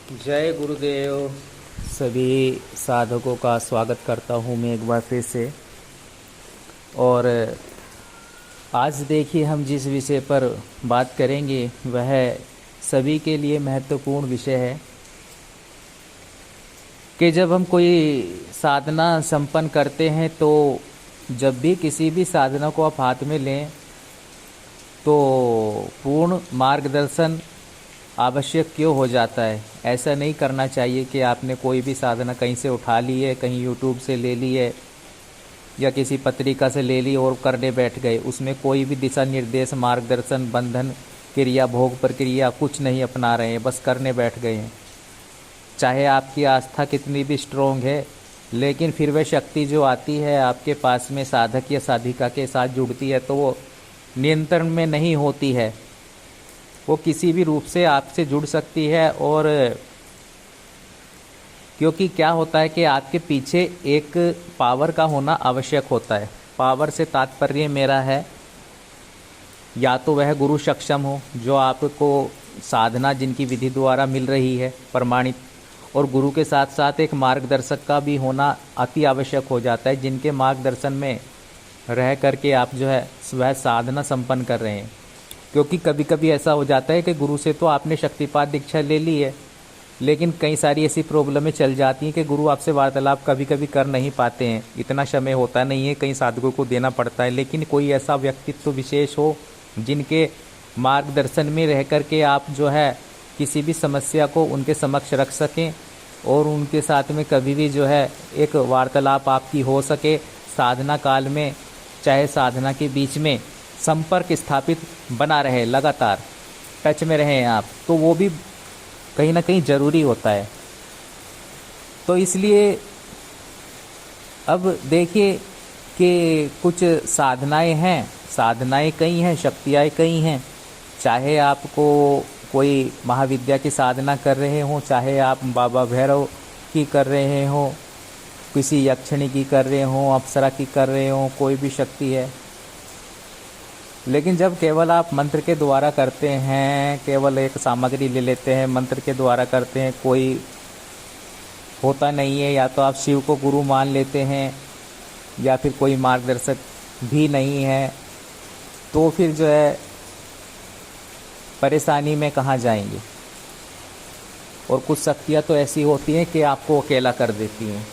जय गुरुदेव। सभी साधकों का स्वागत करता हूँ मैं एक बार फिर से। और आज देखिए हम जिस विषय पर बात करेंगे वह सभी के लिए महत्वपूर्ण विषय है कि जब हम कोई साधना संपन्न करते हैं तो जब भी किसी भी साधना को आप हाथ में लें तो पूर्ण मार्गदर्शन आवश्यक क्यों हो जाता है। ऐसा नहीं करना चाहिए कि आपने कोई भी साधना कहीं से उठा ली है, कहीं यूट्यूब से ले ली है या किसी पत्रिका से ले ली और करने बैठ गए। उसमें कोई भी दिशा निर्देश, मार्गदर्शन, बंधन, क्रिया, भोग प्रक्रिया कुछ नहीं अपना रहे हैं, बस करने बैठ गए हैं। चाहे आपकी आस्था कितनी भी स्ट्रोंग है, लेकिन फिर वह शक्ति जो आती है आपके पास में साधक या साधिका के साथ जुड़ती है तो वो नियंत्रण में नहीं होती है। वो किसी भी रूप से आपसे जुड़ सकती है। और क्योंकि क्या होता है कि आपके पीछे एक पावर का होना आवश्यक होता है। पावर से तात्पर्य मेरा है या तो वह गुरु सक्षम हो जो आपको साधना जिनकी विधि द्वारा मिल रही है प्रमाणित, और गुरु के साथ साथ एक मार्गदर्शक का भी होना अति आवश्यक हो जाता है जिनके मार्गदर्शन में रह करके आप जो है वह साधना संपन्न कर रहे हैं। क्योंकि कभी कभी ऐसा हो जाता है कि गुरु से तो आपने शक्तिपात दीक्षा ले ली है, लेकिन कई सारी ऐसी प्रॉब्लमें चल जाती हैं कि गुरु आपसे वार्तालाप कभी कभी कर नहीं पाते हैं। इतना समय होता नहीं है, कई साधकों को देना पड़ता है। लेकिन कोई ऐसा व्यक्तित्व विशेष हो जिनके मार्गदर्शन में रह करके आप जो है किसी भी समस्या को उनके समक्ष रख सकें और उनके साथ में कभी भी जो है एक वार्तालाप आपकी हो सके। साधना काल में चाहे साधना के बीच में संपर्क स्थापित बना रहे, लगातार टच में रहें आप, तो वो भी कहीं ना कहीं ज़रूरी होता है। तो इसलिए अब देखिए कि कुछ साधनाएं कई हैं, शक्तियाँ कई हैं। चाहे आपको कोई महाविद्या की साधना कर रहे हों, चाहे आप बाबा भैरव की कर रहे हों, किसी यक्षिणी की कर रहे हों, अप्सरा की कर रहे हों, कोई भी शक्ति है। लेकिन जब केवल आप मंत्र के द्वारा करते हैं, केवल एक सामग्री ले लेते हैं, मंत्र के द्वारा करते हैं, कोई होता नहीं है, या तो आप शिव को गुरु मान लेते हैं या फिर कोई मार्गदर्शक भी नहीं है, तो फिर जो है परेशानी में कहाँ जाएंगे। और कुछ शक्तियाँ तो ऐसी होती हैं कि आपको अकेला कर देती हैं,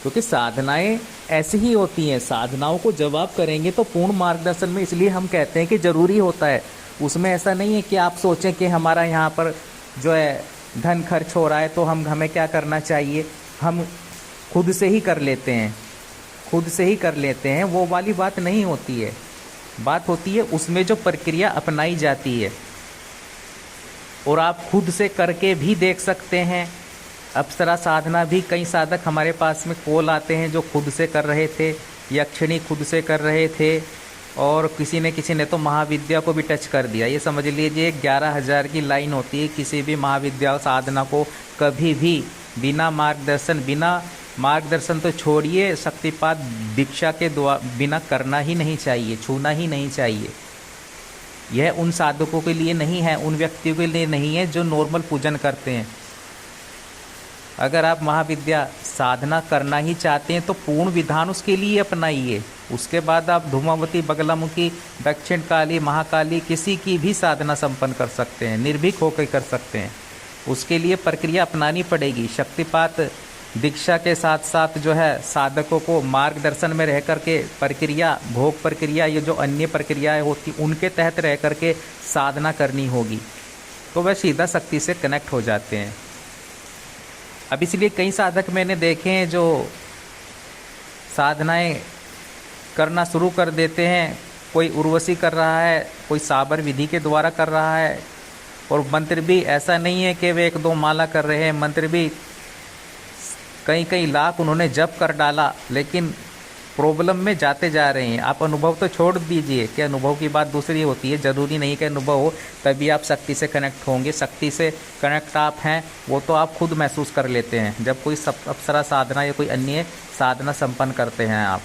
क्योंकि साधनाएं ऐसी ही होती हैं। साधनाओं को जब आप करेंगे तो पूर्ण मार्गदर्शन में इसलिए हम कहते हैं कि ज़रूरी होता है। उसमें ऐसा नहीं है कि आप सोचें कि हमारा यहाँ पर जो है धन खर्च हो रहा है तो हमें क्या करना चाहिए, हम खुद से ही कर लेते हैं। वो वाली बात नहीं होती है। बात होती है उसमें जो प्रक्रिया अपनाई जाती है, और आप खुद से करके भी देख सकते हैं। अप्सरा साधना भी कई साधक हमारे पास में कॉल आते हैं जो खुद से कर रहे थे, यक्षिणी खुद से कर रहे थे, और किसी ने तो महाविद्या को भी टच कर दिया। ये समझ लीजिए 11,000 की लाइन होती है। किसी भी महाविद्या साधना को कभी भी बिना मार्गदर्शन तो छोड़िए, शक्तिपात दीक्षा के बिना करना ही नहीं चाहिए, छूना ही नहीं चाहिए। यह उन साधकों के लिए नहीं है, उन व्यक्तियों के लिए नहीं है जो नॉर्मल पूजन करते हैं। अगर आप महाविद्या साधना करना ही चाहते हैं तो पूर्ण विधान उसके लिए अपनाइए। उसके बाद आप धूमावती, बगलामुखी, दक्षिण काली, महाकाली किसी की भी साधना संपन्न कर सकते हैं, निर्भीक होकर कर सकते हैं। उसके लिए प्रक्रिया अपनानी पड़ेगी। शक्तिपात दीक्षा के साथ साथ जो है साधकों को मार्गदर्शन में रह करके प्रक्रिया, भोग प्रक्रिया, ये जो अन्य प्रक्रियाएं होती उनके तहत रह करके साधना करनी होगी, तो वह सीधा शक्ति से कनेक्ट हो जाते हैं। अब इसलिए कई साधक मैंने देखे हैं जो साधनाएं करना शुरू कर देते हैं। कोई उर्वशी कर रहा है, कोई साबर विधि के द्वारा कर रहा है, और मंत्र भी ऐसा नहीं है कि वे 1-2 माला कर रहे हैं, मंत्र भी कई लाख उन्होंने जप कर डाला, लेकिन प्रॉब्लम में जाते जा रहे हैं। आप अनुभव तो छोड़ दीजिए कि अनुभव की बात दूसरी होती है। ज़रूरी नहीं कि अनुभव हो तभी आप शक्ति से कनेक्ट होंगे। शक्ति से कनेक्ट आप हैं वो तो आप खुद महसूस कर लेते हैं जब कोई अप्सरा साधना या कोई अन्य साधना संपन्न करते हैं आप।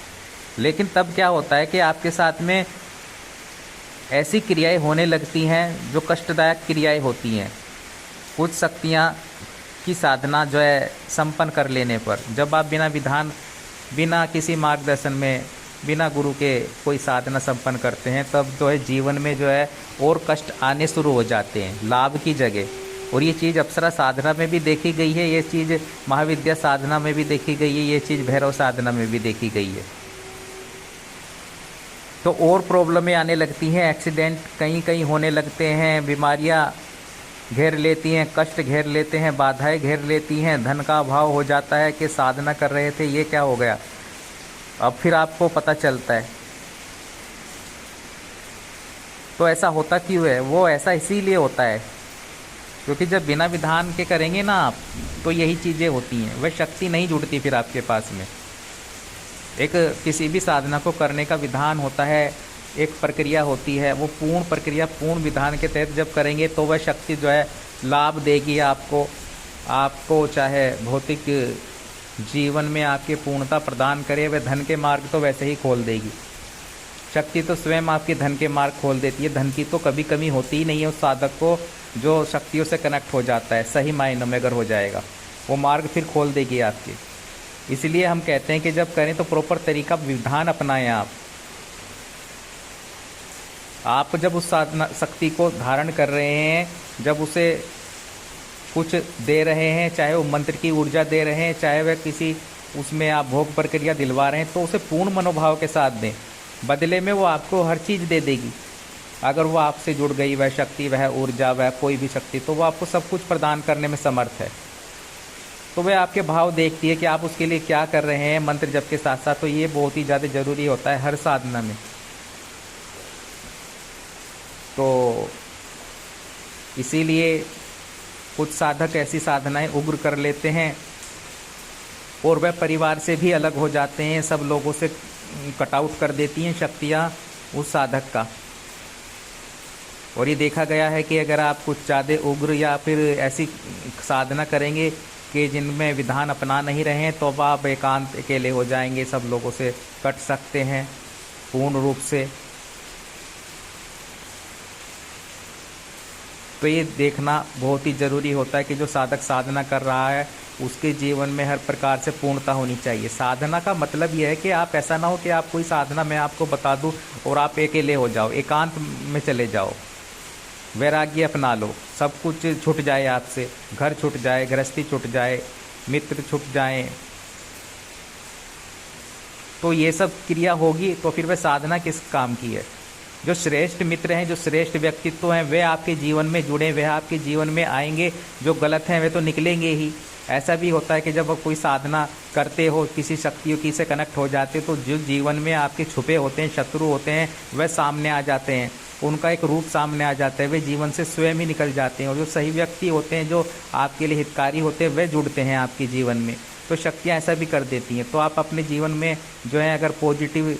लेकिन तब क्या होता है कि आपके साथ में ऐसी क्रियाएं होने लगती हैं जो कष्टदायक क्रियाएं होती हैं। कुछ शक्तियाँ की साधना जो है संपन्न कर लेने पर, जब आप बिना विधान, बिना किसी मार्गदर्शन में, बिना गुरु के कोई साधना संपन्न करते हैं, तब जो है जीवन में जो है और कष्ट आने शुरू हो जाते हैं लाभ की जगह। और ये चीज़ अप्सरा साधना में भी देखी गई है, ये चीज़ महाविद्या साधना में भी देखी गई है, ये चीज़ भैरव साधना में भी देखी गई है। तो और प्रॉब्लमें आने लगती हैं, एक्सीडेंट कहीं कहीं होने लगते हैं, बीमारियां घेर लेती हैं, कष्ट घेर लेते हैं, बाधाएं घेर लेती हैं, धन का अभाव हो जाता है कि साधना कर रहे थे ये क्या हो गया, अब फिर आपको पता चलता है। तो ऐसा होता क्यों है? वो ऐसा इसीलिए होता है क्योंकि जब बिना विधान के करेंगे ना आप, तो यही चीज़ें होती हैं, वह शक्ति नहीं जुड़ती फिर आपके पास में। एक किसी भी साधना को करने का विधान होता है, एक प्रक्रिया होती है, वो पूर्ण प्रक्रिया पूर्ण विधान के तहत जब करेंगे तो वह शक्ति जो है लाभ देगी आपको चाहे भौतिक जीवन में आपके पूर्णता प्रदान करे, वह धन के मार्ग तो वैसे ही खोल देगी। शक्ति तो स्वयं आपके धन के मार्ग खोल देती है, धन की तो कभी कमी होती ही नहीं है उस साधक को जो शक्तियों से कनेक्ट हो जाता है, सही मायनों में अगर हो जाएगा वो मार्ग फिर खोल देगी आपके। इसलिए हम कहते हैं कि जब करें तो प्रॉपर तरीका विधान अपनाएं आप जब उस साधना शक्ति को धारण कर रहे हैं, जब उसे कुछ दे रहे हैं, चाहे वो मंत्र की ऊर्जा दे रहे हैं, चाहे वह किसी उसमें आप भोग प्रक्रिया दिलवा रहे हैं, तो उसे पूर्ण मनोभाव के साथ दें, बदले में वो आपको हर चीज़ दे देगी। अगर वो आपसे जुड़ गई वह शक्ति, वह ऊर्जा, वह कोई भी शक्ति, तो वो आपको सब कुछ प्रदान करने में समर्थ है। तो वह आपके भाव देखती है कि आप उसके लिए क्या कर रहे हैं मंत्र जप के साथ साथ। तो ये बहुत ही ज़्यादा ज़रूरी होता है हर साधना में। तो इसीलिए कुछ साधक ऐसी साधनाएं उग्र कर लेते हैं और वह परिवार से भी अलग हो जाते हैं, सब लोगों से कट आउट कर देती हैं शक्तियाँ उस साधक का। और ये देखा गया है कि अगर आप कुछ ज़्यादा उग्र या फिर ऐसी साधना करेंगे कि जिनमें विधान अपना नहीं रहे हैं, तो अब आप एकांत अकेले हो जाएंगे, सब लोगों से कट सकते हैं पूर्ण रूप से। तो ये देखना बहुत ही ज़रूरी होता है कि जो साधक साधना कर रहा है उसके जीवन में हर प्रकार से पूर्णता होनी चाहिए। साधना का मतलब यह है कि आप ऐसा ना हो कि आप कोई साधना मैं आपको बता दूं और आप अकेले हो जाओ, एकांत में चले जाओ, वैराग्य अपना लो, सब कुछ छूट जाए आपसे, घर छूट जाए, गृहस्थी छूट जाए, मित्र छूट जाएं, तो ये सब क्रिया होगी तो फिर वह साधना किस काम की है। जो श्रेष्ठ मित्र हैं, जो श्रेष्ठ व्यक्तित्व हैं, वे आपके जीवन में जुड़े, वे आपके जीवन में आएंगे। जो गलत हैं वे तो निकलेंगे ही। ऐसा भी होता है कि जब आप कोई साधना करते हो, किसी शक्तियों की से कनेक्ट हो जाते हो, तो जो जीवन में आपके छुपे होते हैं, शत्रु होते हैं, वह सामने आ जाते हैं, उनका एक रूप सामने आ जाता है, वे जीवन से स्वयं ही निकल जाते हैं। और जो सही व्यक्ति होते हैं, जो आपके लिए हितकारी होते हैं, वे जुड़ते हैं आपके जीवन में। तो शक्तियाँ ऐसा भी कर देती हैं। तो आप अपने जीवन में जो है अगर पॉजिटिव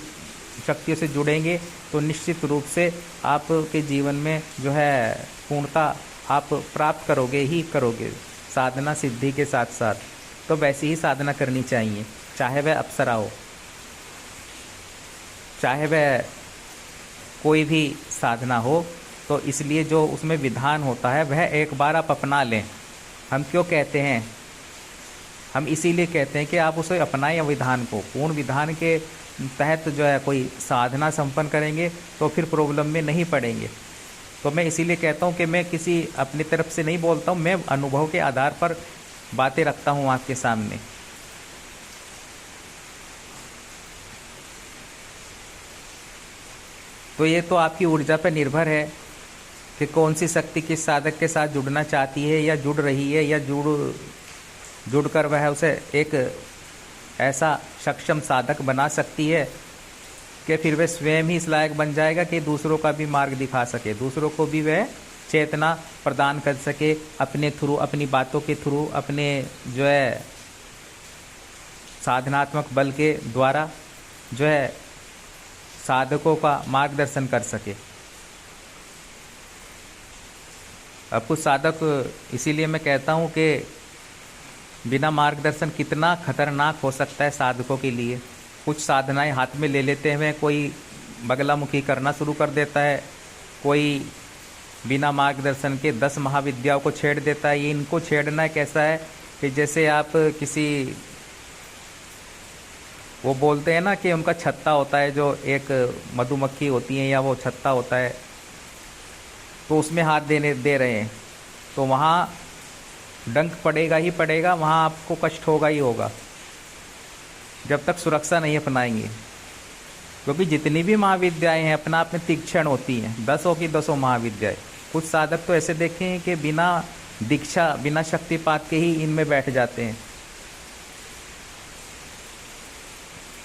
शक्तियों से जुड़ेंगे तो निश्चित रूप से आपके जीवन में जो है पूर्णता आप प्राप्त करोगे ही करोगे, साधना सिद्धि के साथ साथ। तो वैसी ही साधना करनी चाहिए, चाहे वह अप्सरा हो, चाहे वह कोई भी साधना हो। तो इसलिए जो उसमें विधान होता है वह एक बार आप अपना लें। हम क्यों कहते हैं? हम इसीलिए कहते हैं कि आप उसे अपनाएं विधान को। पूर्ण विधान के तहत जो है कोई साधना संपन्न करेंगे तो फिर प्रॉब्लम में नहीं पड़ेंगे। तो मैं इसीलिए कहता हूँ कि मैं किसी अपनी तरफ से नहीं बोलता हूँ, मैं अनुभव के आधार पर बातें रखता हूँ आपके सामने। तो ये तो आपकी ऊर्जा पर निर्भर है कि कौन सी शक्ति किस साधक के साथ जुड़ना चाहती है या जुड़ रही है, या जुड़कर वह उसे एक ऐसा सक्षम साधक बना सकती है कि फिर वह स्वयं ही इस लायक बन जाएगा कि दूसरों का भी मार्ग दिखा सके, दूसरों को भी वह चेतना प्रदान कर सके अपने थ्रू, अपनी बातों के थ्रू, अपने जो है साधनात्मक बल के द्वारा जो है साधकों का मार्गदर्शन कर सके। अब कुछ साधक, इसीलिए मैं कहता हूँ कि बिना मार्गदर्शन कितना खतरनाक हो सकता है साधकों के लिए। कुछ साधनाएं हाथ में ले लेते हैं, कोई बगलामुखी करना शुरू कर देता है, कोई बिना मार्गदर्शन के 10 महाविद्याओं को छेड़ देता है। ये इनको छेड़ना कैसा है कि जैसे आप किसी, वो बोलते हैं ना कि उनका छत्ता होता है, जो एक मधुमक्खी होती है या वो छत्ता होता है, तो उसमें हाथ दे रहे हैं तो वहाँ डंक पड़ेगा ही पड़ेगा, वहाँ आपको कष्ट होगा ही होगा जब तक सुरक्षा नहीं अपनाएंगे। क्योंकि जितनी भी महाविद्याएं हैं अपना आप में तीक्ष्ण होती हैं, 10 की 10 महाविद्याएं। कुछ साधक तो ऐसे देखे हैं कि बिना दीक्षा बिना शक्तिपात के ही इनमें बैठ जाते हैं।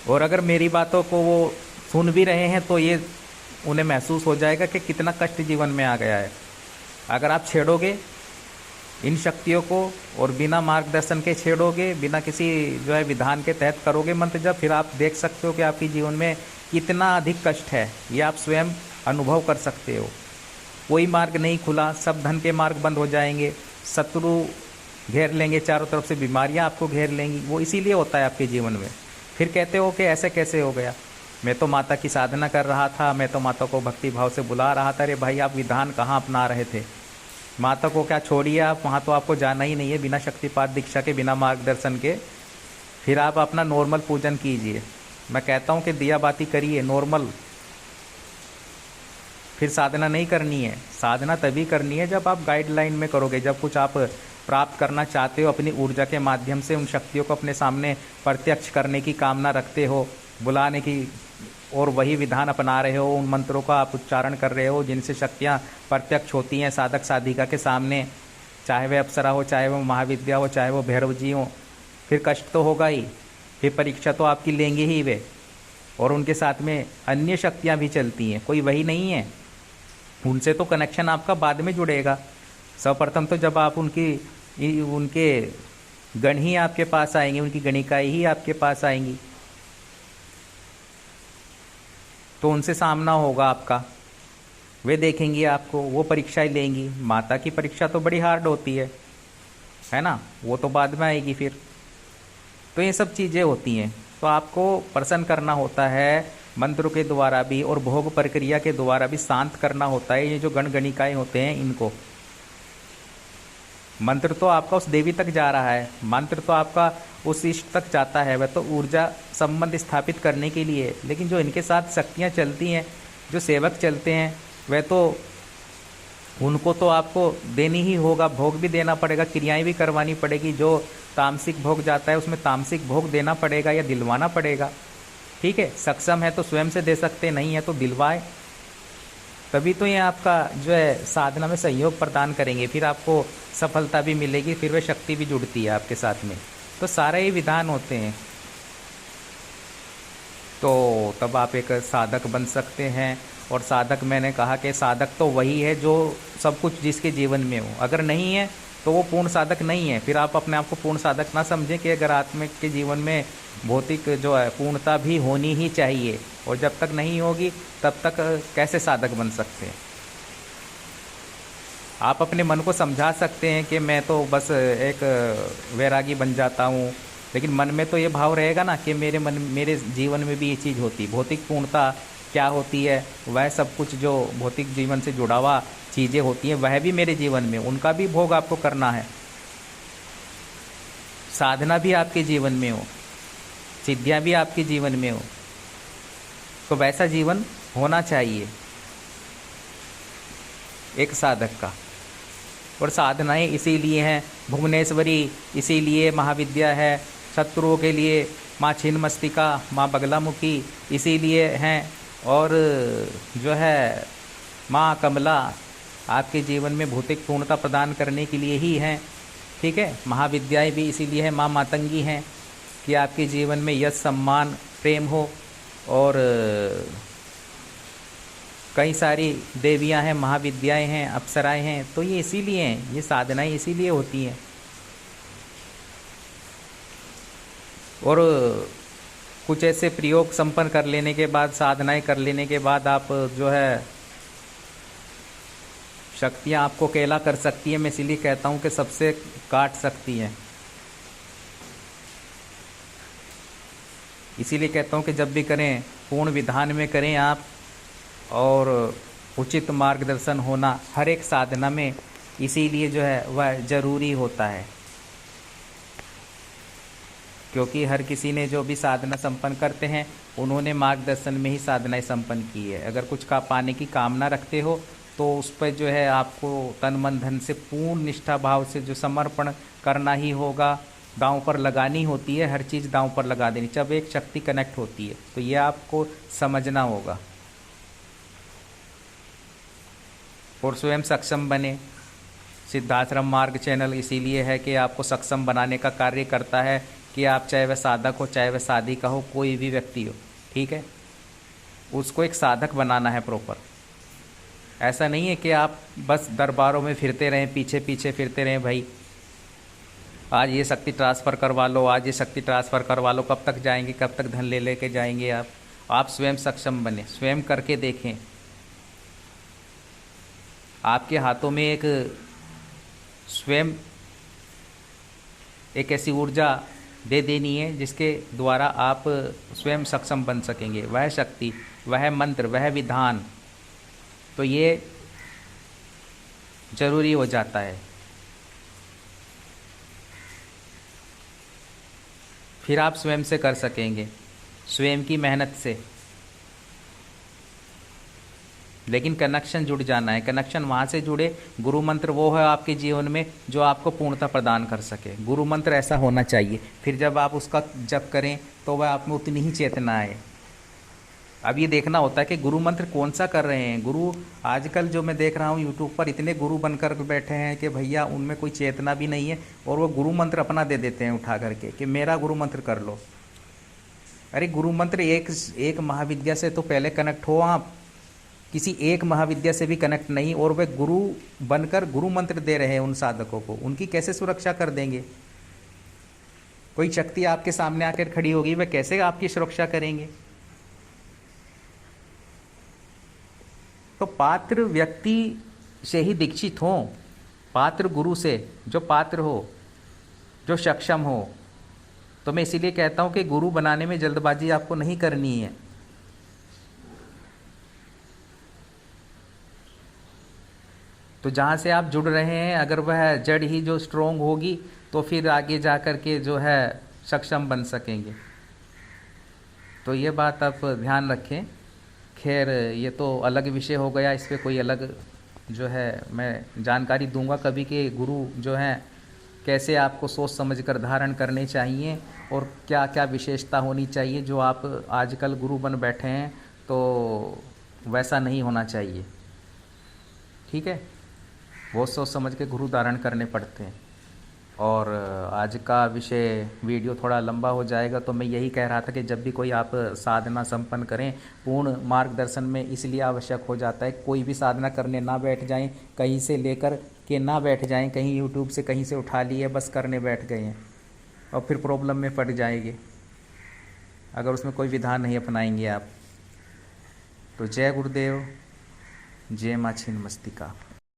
और अगर मेरी बातों को वो सुन भी रहे हैं तो ये उन्हें महसूस हो जाएगा कि कितना कष्ट जीवन में आ गया है। अगर आप छेड़ोगे इन शक्तियों को और बिना मार्गदर्शन के छेड़ोगे, बिना किसी जो है विधान के तहत करोगे मंत्र जब, फिर आप देख सकते हो कि आपके जीवन में कितना अधिक कष्ट है, ये आप स्वयं अनुभव कर सकते हो। कोई मार्ग नहीं खुला, सब धन के मार्ग बंद हो जाएंगे, शत्रु घेर लेंगे, चारों तरफ से बीमारियां आपको घेर लेंगी। वो इसीलिए होता है आपके जीवन में। फिर कहते हो कि ऐसे कैसे हो गया, मैं तो माता की साधना कर रहा था, मैं तो माता को भक्ति भाव से बुला रहा था। अरे भाई, आप विधान कहाँ अपना रहे थे? माता को क्या छोड़िए आप, वहाँ तो आपको जाना ही नहीं है बिना शक्तिपात दीक्षा के, बिना मार्गदर्शन के। फिर आप अपना नॉर्मल पूजन कीजिए। मैं कहता हूँ कि दिया बाती करिए नॉर्मल, फिर साधना नहीं करनी है। साधना तभी करनी है जब आप गाइडलाइन में करोगे, जब कुछ आप प्राप्त करना चाहते हो, अपनी ऊर्जा के माध्यम से उन शक्तियों को अपने सामने प्रत्यक्ष करने की कामना रखते हो, बुलाने की, और वही विधान अपना रहे हो, उन मंत्रों का आप उच्चारण कर रहे हो जिनसे शक्तियाँ प्रत्यक्ष होती हैं साधक साधिका के सामने, चाहे वह अप्सरा हो, चाहे वो महाविद्या हो, चाहे वो भैरव जी हो। फिर कष्ट तो होगा ही, फिर परीक्षा तो आपकी लेंगे ही वे। और उनके साथ में अन्य शक्तियाँ भी चलती हैं, कोई वही नहीं है। उनसे तो कनेक्शन आपका बाद में जुड़ेगा। सर्वप्रथम तो जब आप उनके गण ही आपके पास आएंगे, उनकी गणिकाएँ ही आपके पास आएंगी, तो उनसे सामना होगा आपका। वे देखेंगी आपको, वो परीक्षाएं लेंगी। माता की परीक्षा तो बड़ी हार्ड होती है ना, वो तो बाद में आएगी फिर। तो ये सब चीज़ें होती हैं, तो आपको प्रसन्न करना होता है मंत्रों के द्वारा भी, और भोग प्रक्रिया के द्वारा भी शांत करना होता है। ये जो गणगणिकाएँ होते हैं इनको, मंत्र तो आपका उस देवी तक जा रहा है, मंत्र तो आपका उस इष्ट तक जाता है, वह तो ऊर्जा संबंध स्थापित करने के लिए। लेकिन जो इनके साथ शक्तियाँ चलती हैं, जो सेवक चलते हैं, वह तो उनको तो आपको देनी ही होगा, भोग भी देना पड़ेगा, क्रियाएं भी करवानी पड़ेगी। जो तामसिक भोग जाता है उसमें तामसिक भोग देना पड़ेगा या दिलवाना पड़ेगा। ठीक है, सक्षम है तो स्वयं से दे सकते, नहीं है तो दिलवाए, तभी तो ये आपका जो है साधना में सहयोग प्रदान करेंगे। फिर आपको सफलता भी मिलेगी, फिर वह शक्ति भी जुड़ती है आपके साथ में। तो सारे ही विधान होते हैं, तो तब आप एक साधक बन सकते हैं। और साधक, मैंने कहा कि साधक तो वही है जो सब कुछ जिसके जीवन में हो। अगर नहीं है तो वो पूर्ण साधक नहीं है। फिर आप अपने आप को पूर्ण साधक ना समझें कि अगर आत्मिक के जीवन में भौतिक जो है पूर्णता भी होनी ही चाहिए, और जब तक नहीं होगी तब तक कैसे साधक बन सकते हैं। आप अपने मन को समझा सकते हैं कि मैं तो बस एक वैरागी बन जाता हूँ, लेकिन मन में तो ये भाव रहेगा ना कि मेरे जीवन में भी ये चीज़ होती। भौतिक पूर्णता क्या होती है, वह सब कुछ जो भौतिक जीवन से जुड़ा हुआ चीज़ें होती हैं वह भी मेरे जीवन में, उनका भी भोग आपको करना है। साधना भी आपके जीवन में हो, सिद्धियाँ भी आपके जीवन में हो, तो वैसा जीवन होना चाहिए एक साधक का। और साधनाएं इसीलिए हैं, भुवनेश्वरी इसीलिए महाविद्या है, शत्रुओं के लिए माँ छिन्नमस्तिका, माँ बगलामुखी इसीलिए हैं, और जो है माँ कमला आपके जीवन में भौतिक पूर्णता प्रदान करने के लिए ही हैं। ठीक है, महाविद्याएं भी इसीलिए हैं, माँ मातंगी हैं कि आपके जीवन में यश सम्मान प्रेम हो। और कई सारी देवियां हैं, महाविद्याएं हैं, अप्सराएं हैं, तो ये इसीलिए हैं, ये साधनाएं इसीलिए होती हैं। और कुछ ऐसे प्रयोग संपन्न कर लेने के बाद, साधनाएं कर लेने के बाद आप जो है शक्तियां आपको अकेला कर सकती हैं। मैं इसीलिए कहता हूं कि सबसे काट सकती हैं। इसीलिए कहता हूं कि जब भी करें पूर्ण विधान में करें आप, और उचित मार्गदर्शन होना हर एक साधना में इसीलिए जो है वह जरूरी होता है, क्योंकि हर किसी ने जो भी साधना संपन्न करते हैं उन्होंने मार्गदर्शन में ही साधनाएं संपन्न की है। अगर कुछ का पाने की कामना रखते हो तो उस पर जो है आपको तन मन धन से पूर्ण निष्ठा भाव से जो समर्पण करना ही होगा, दांव पर लगानी होती है, हर चीज़ दांव पर लगा देनी जब एक शक्ति कनेक्ट होती है, तो ये आपको समझना होगा और स्वयं सक्षम बने। सिद्धाश्रम मार्ग चैनल इसीलिए है कि आपको सक्षम बनाने का कार्य करता है कि आप चाहे वह साधक हो चाहे वह साधिका हो, कोई भी व्यक्ति हो, ठीक है, उसको एक साधक बनाना है प्रॉपर। ऐसा नहीं है कि आप बस दरबारों में फिरते रहें, पीछे पीछे फिरते रहें, भाई आज ये शक्ति ट्रांसफ़र करवा लो, आज ये शक्ति ट्रांसफ़र करवा लो, कब तक जाएंगे, कब तक धन ले लेके जाएंगे आप स्वयं सक्षम बने, स्वयं करके देखें। आपके हाथों में एक स्वयं एक ऐसी ऊर्जा दे देनी है जिसके द्वारा आप स्वयं सक्षम बन सकेंगे। वह शक्ति, वह मंत्र, वह विधान, तो ये जरूरी हो जाता है। फिर आप स्वयं से कर सकेंगे, स्वयं की मेहनत से। लेकिन कनेक्शन जुड़ जाना है। कनेक्शन वहाँ से जुड़े, गुरु मंत्र वो है आपके जीवन में जो आपको पूर्णता प्रदान कर सके। गुरु मंत्र ऐसा होना चाहिए, फिर जब आप उसका जप करें तो वह आप में उतनी ही चेतना आए। अब ये देखना होता है कि गुरु मंत्र कौन सा कर रहे हैं। गुरु आजकल जो मैं देख रहा हूँ यूट्यूब पर, इतने गुरु बनकर बैठे हैं कि भैया उनमें कोई चेतना भी नहीं है और वो गुरु मंत्र अपना दे देते हैं उठा करके कि मेरा गुरु मंत्र कर लो। अरे गुरु मंत्र एक महाविद्या से तो पहले कनेक्ट हो आप, किसी एक महाविद्या से भी कनेक्ट नहीं, और वे गुरु बनकर गुरु मंत्र दे रहे हैं उन साधकों को, उनकी कैसे सुरक्षा कर देंगे। कोई शक्ति आपके सामने आकर खड़ी होगी, वह कैसे आपकी सुरक्षा करेंगे। तो पात्र व्यक्ति से ही दीक्षित हो, पात्र गुरु से, जो पात्र हो, जो सक्षम हो। तो मैं इसीलिए कहता हूं कि गुरु बनाने में जल्दबाजी आपको नहीं करनी है। तो जहाँ से आप जुड़ रहे हैं, अगर वह जड़ ही जो स्ट्रोंग होगी तो फिर आगे जा कर के जो है सक्षम बन सकेंगे। तो ये बात आप ध्यान रखें। खैर ये तो अलग विषय हो गया, इस पर कोई अलग जो है मैं जानकारी दूंगा कभी कि गुरु जो हैं कैसे आपको सोच समझ कर धारण करने चाहिए और क्या क्या विशेषता होनी चाहिए। जो आप आजकल गुरु बन बैठे हैं तो वैसा नहीं होना चाहिए, ठीक है। बहुत सोच समझ के गुरु धारण करने पड़ते हैं। और आज का विषय वीडियो थोड़ा लंबा हो जाएगा, तो मैं यही कह रहा था कि जब भी कोई आप साधना संपन्न करें, पूर्ण मार्गदर्शन में इसलिए आवश्यक हो जाता है। कोई भी साधना करने ना बैठ जाएं, कहीं से लेकर के ना बैठ जाएं, कहीं यूट्यूब से कहीं से उठा लिए बस करने बैठ गए हैं और फिर प्रॉब्लम में पड़ जाएंगे अगर उसमें कोई विधान नहीं अपनाएंगे आप। तो जय गुरुदेव, जय माँ छिन्नमस्तिका।